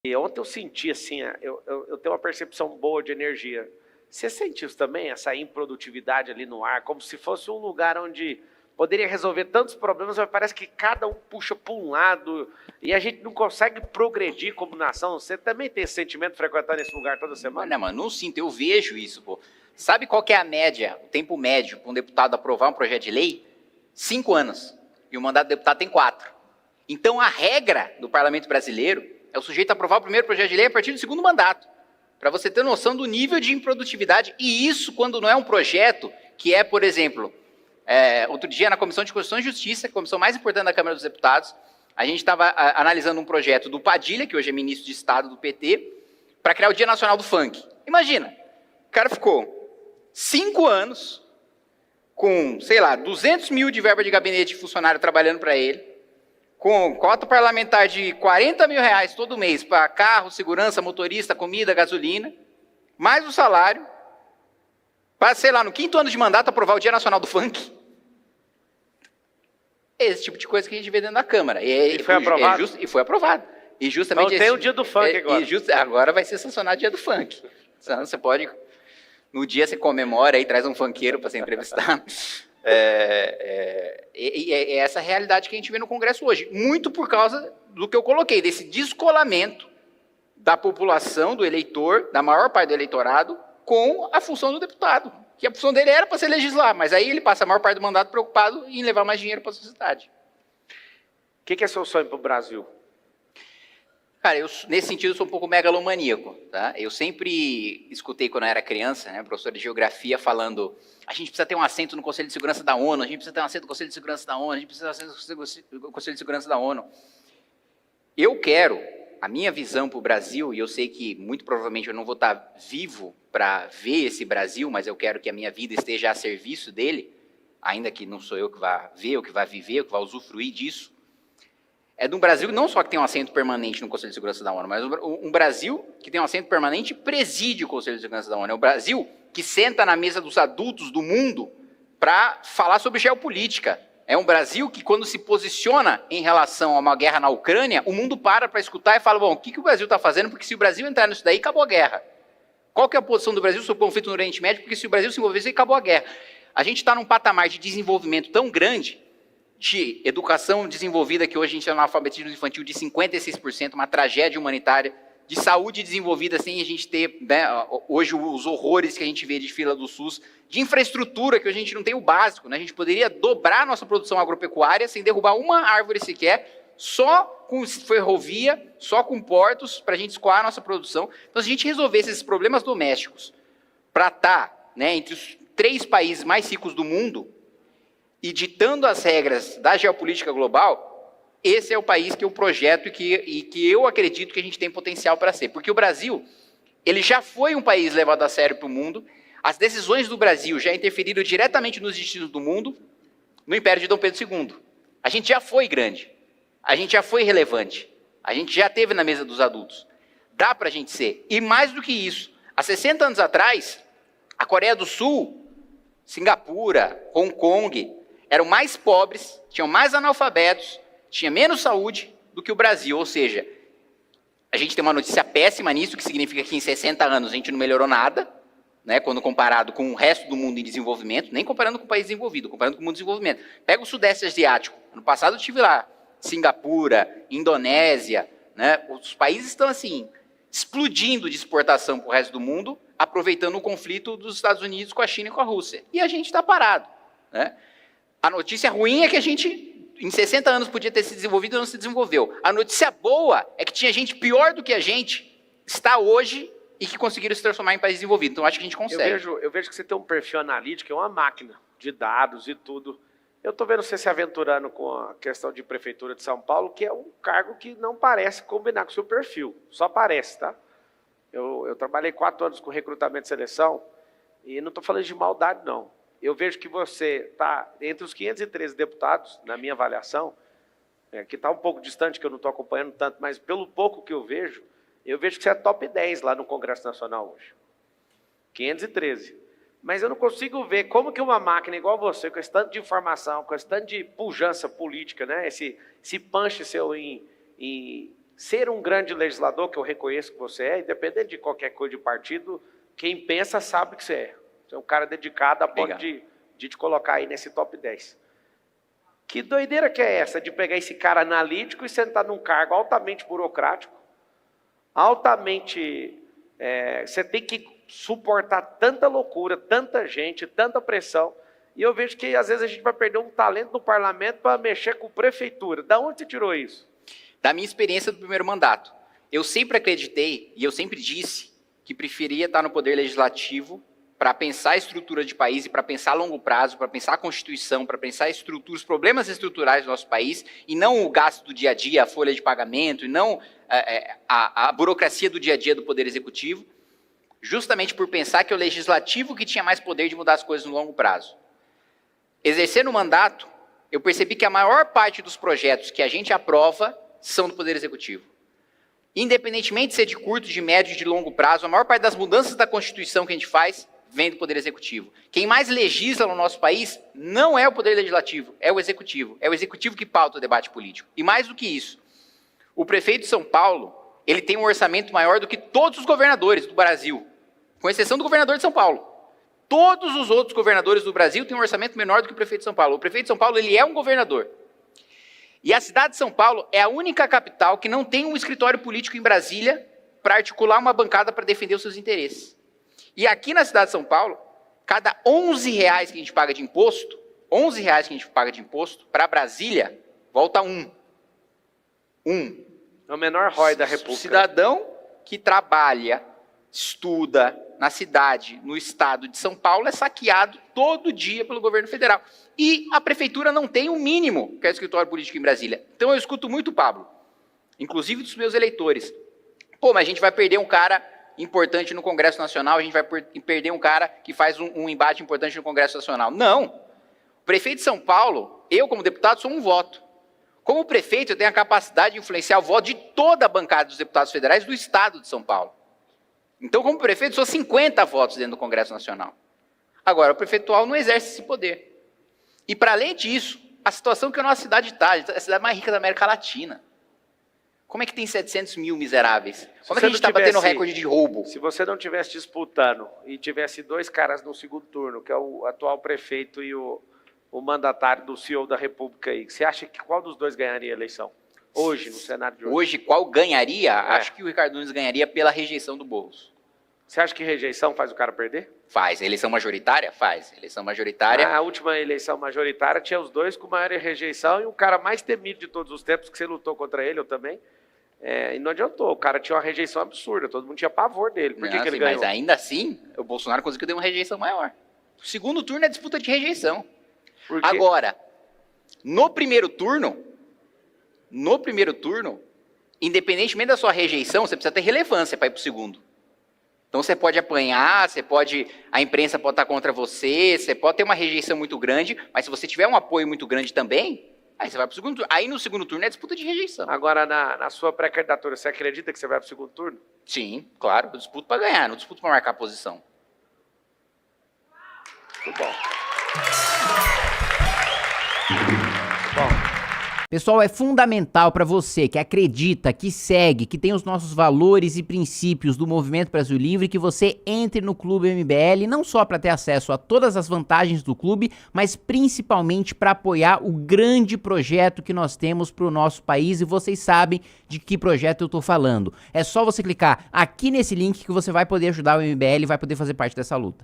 E ontem eu senti assim, eu tenho uma percepção boa de energia. Você sente isso também, essa improdutividade ali no ar, como se fosse um lugar onde poderia resolver tantos problemas, mas parece que cada um puxa para um lado e a gente não consegue progredir como nação. Você também tem esse sentimento frequentando esse lugar toda semana? Não, mano, não sinto, eu vejo isso, pô. Sabe qual que é a média, o tempo médio para um deputado aprovar um projeto de lei? 5 anos. E o mandato do deputado tem 4. Então a regra do parlamento brasileiro é o sujeito aprovar o primeiro projeto de lei a partir do segundo mandato. Para você ter noção do nível de improdutividade. E isso quando não é um projeto que é, por exemplo, outro dia na Comissão de Constituição e Justiça, a comissão mais importante da Câmara dos Deputados, a gente estava analisando um projeto do Padilha, que hoje é ministro de Estado do PT, para criar o Dia Nacional do Funk. Imagina, o cara ficou 5 anos com, sei lá, 200 mil de verba de gabinete de funcionário trabalhando para ele, com cota parlamentar de 40 mil reais todo mês para carro, segurança, motorista, comida, gasolina, mais o salário, para, sei lá, no 5º ano de mandato aprovar o Dia Nacional do Funk. É esse tipo de coisa que a gente vê dentro da Câmara. E foi aprovado? E foi aprovado. E justamente então tem o Dia do Funk agora. Agora vai ser sancionado o Dia do Funk. Então, você pode, no dia você comemora e traz um funkeiro para ser entrevistado. É essa a realidade que a gente vê no Congresso hoje. Muito por causa do que eu coloquei, desse descolamento da população, do eleitor, da maior parte do eleitorado, com a função do deputado. Que a função dele era para ser legislar, mas aí ele passa a maior parte do mandato preocupado em levar mais dinheiro para a sociedade. O que é seu sonho para o Brasil? Cara, nesse sentido, eu sou um pouco megalomaníaco, tá? Eu sempre escutei, quando eu era criança, né, professor de geografia, falando: a gente precisa ter um assento no Conselho de Segurança da ONU, a gente precisa ter um assento no Conselho de Segurança da ONU, a gente precisa ter um assento no Conselho de Segurança da ONU. Eu quero, a minha visão para o Brasil, e eu sei que muito provavelmente eu não vou estar vivo para ver esse Brasil, mas eu quero que a minha vida esteja a serviço dele, ainda que não sou eu que vá ver, ou que vá viver, ou que vá usufruir disso. É de um Brasil não só que tem um assento permanente no Conselho de Segurança da ONU, mas um Brasil que tem um assento permanente e preside o Conselho de Segurança da ONU. É um Brasil que senta na mesa dos adultos do mundo para falar sobre geopolítica. É um Brasil que, quando se posiciona em relação a uma guerra na Ucrânia, o mundo para escutar e fala: bom, o que o Brasil está fazendo? Porque se o Brasil entrar nisso daí, acabou a guerra. Qual que é a posição do Brasil sobre o conflito no Oriente Médio? Porque se o Brasil se envolver nisso, acabou a guerra. A gente está num patamar de desenvolvimento tão grande, de educação desenvolvida, que hoje a gente tem um analfabetismo infantil de 56%, uma tragédia humanitária, de saúde desenvolvida sem a gente ter, né, hoje os horrores que a gente vê de fila do SUS, de infraestrutura que a gente não tem o básico, né? A gente poderia dobrar a nossa produção agropecuária sem derrubar uma árvore sequer, só com ferrovia, só com portos, para a gente escoar a nossa produção. Então, se a gente resolvesse esses problemas domésticos para estar, né, entre os 3 países mais ricos do mundo, e ditando as regras da geopolítica global, esse é o país que eu projeto e que eu acredito que a gente tem potencial para ser. Porque o Brasil, ele já foi um país levado a sério para o mundo, as decisões do Brasil já interferiram diretamente nos destinos do mundo, no Império de Dom Pedro II. A gente já foi grande, a gente já foi relevante, a gente já esteve na mesa dos adultos. Dá para a gente ser. E mais do que isso, há 60 anos atrás, a Coreia do Sul, Singapura, Hong Kong, eram mais pobres, tinham mais analfabetos, tinha menos saúde do que o Brasil. Ou seja, a gente tem uma notícia péssima nisso, que significa que em 60 anos a gente não melhorou nada, né, quando comparado com o resto do mundo em desenvolvimento, nem comparando com o país desenvolvido, comparando com o mundo em desenvolvimento. Pega o Sudeste Asiático. No passado eu estive lá, Singapura, Indonésia, né, os países estão assim, explodindo de exportação para o resto do mundo, aproveitando o conflito dos Estados Unidos com a China e com a Rússia. E a gente está parado, né? A notícia ruim é que a gente, em 60 anos, podia ter se desenvolvido e não se desenvolveu. A notícia boa é que tinha gente pior do que a gente, está hoje, e que conseguiram se transformar em país desenvolvido. Então, acho que a gente consegue. Eu vejo que você tem um perfil analítico, é uma máquina de dados e tudo. Eu estou vendo você se aventurando com a questão de Prefeitura de São Paulo, que é um cargo que não parece combinar com o seu perfil. Só parece, tá? Eu trabalhei 4 anos com recrutamento e seleção, e não estou falando de maldade, não. Eu vejo que você está entre os 513 deputados, na minha avaliação, que está um pouco distante, que eu não estou acompanhando tanto, mas pelo pouco que eu vejo que você é top 10 lá no Congresso Nacional hoje. 513. Mas eu não consigo ver como que uma máquina igual você, com esse tanto de informação, com esse tanto de pujança política, né? esse punch seu em ser um grande legislador, que eu reconheço que você é, independente de qualquer coisa de partido, quem pensa sabe que você é. Você é um cara dedicado a ponto de te colocar aí nesse top 10. Que doideira que é essa de pegar esse cara analítico e sentar num cargo altamente burocrático, altamente... você tem que suportar tanta loucura, tanta gente, tanta pressão, e eu vejo que às vezes a gente vai perder um talento no parlamento para mexer com prefeitura. Da onde você tirou isso? Da minha experiência do primeiro mandato. Eu sempre acreditei, e eu sempre disse, que preferia estar no poder legislativo para pensar a estrutura de país e para pensar a longo prazo, para pensar a Constituição, para pensar os problemas estruturais do nosso país, e não o gasto do dia a dia, a folha de pagamento, e não a burocracia do dia a dia do Poder Executivo, justamente por pensar que é o Legislativo que tinha mais poder de mudar as coisas no longo prazo. Exercendo o mandato, eu percebi que a maior parte dos projetos que a gente aprova são do Poder Executivo. Independentemente de ser de curto, de médio e de longo prazo, a maior parte das mudanças da Constituição que a gente faz vem do Poder Executivo. Quem mais legisla no nosso país não é o Poder Legislativo, é o Executivo. É o Executivo que pauta o debate político. E mais do que isso, o prefeito de São Paulo, ele tem um orçamento maior do que todos os governadores do Brasil, com exceção do governador de São Paulo. Todos os outros governadores do Brasil têm um orçamento menor do que o prefeito de São Paulo. O prefeito de São Paulo, ele é um governador. E a cidade de São Paulo é a única capital que não tem um escritório político em Brasília para articular uma bancada para defender os seus interesses. E aqui na cidade de São Paulo, cada R$11 que a gente paga de imposto, R$11 que a gente paga de imposto, para Brasília, volta um. É o menor ROI da República. O cidadão que trabalha, estuda na cidade, no estado de São Paulo, é saqueado todo dia pelo governo federal. E a prefeitura não tem o mínimo que é o escritório político em Brasília. Então eu escuto muito, Pablo, inclusive dos meus eleitores. Pô, mas a gente vai perder um cara importante no Congresso Nacional, a gente vai perder um cara que faz um embate importante no Congresso Nacional. Não. O prefeito de São Paulo, eu como deputado, sou um voto. Como prefeito, eu tenho a capacidade de influenciar o voto de toda a bancada dos deputados federais do estado de São Paulo. Então, como prefeito, sou 50 votos dentro do Congresso Nacional. Agora, o prefeito atual não exerce esse poder. E, para além disso, a situação que a nossa cidade está, é a cidade mais rica da América Latina. Como é que tem 700 mil miseráveis? Como é que a gente está batendo recorde de roubo? Se você não estivesse disputando e tivesse dois caras no segundo turno, que é o atual prefeito e o mandatário do CEO da República aí, você acha que qual dos dois ganharia a eleição? Hoje, no cenário de hoje. Hoje, qual ganharia? Acho que o Ricardo Nunes ganharia pela rejeição do Boulos. Você acha que rejeição faz o cara perder? Faz. Eleição majoritária? Faz. Eleição majoritária... A última eleição majoritária tinha os dois com maior rejeição e o cara mais temido de todos os tempos, que você lutou contra ele, eu também. E não adiantou, o cara tinha uma rejeição absurda, todo mundo tinha pavor dele. Por que ele ganhou? Mas ainda assim, o Bolsonaro conseguiu ter uma rejeição maior. O segundo turno é disputa de rejeição. Agora, no primeiro turno, independentemente da sua rejeição, você precisa ter relevância para ir para o segundo. Então você pode apanhar, a imprensa pode estar contra você, você pode ter uma rejeição muito grande, mas se você tiver um apoio muito grande também, aí você vai para o segundo turno. Aí no segundo turno é disputa de rejeição. Agora, na sua pré-candidatura, você acredita que você vai para o segundo turno? Sim, claro, eu disputo para ganhar, não disputo para marcar posição. Muito bom. Pessoal, é fundamental para você que acredita, que segue, que tem os nossos valores e princípios do Movimento Brasil Livre, que você entre no Clube MBL, não só para ter acesso a todas as vantagens do clube, mas principalmente para apoiar o grande projeto que nós temos para o nosso país, e vocês sabem de que projeto eu estou falando. É só você clicar aqui nesse link que você vai poder ajudar o MBL e vai poder fazer parte dessa luta.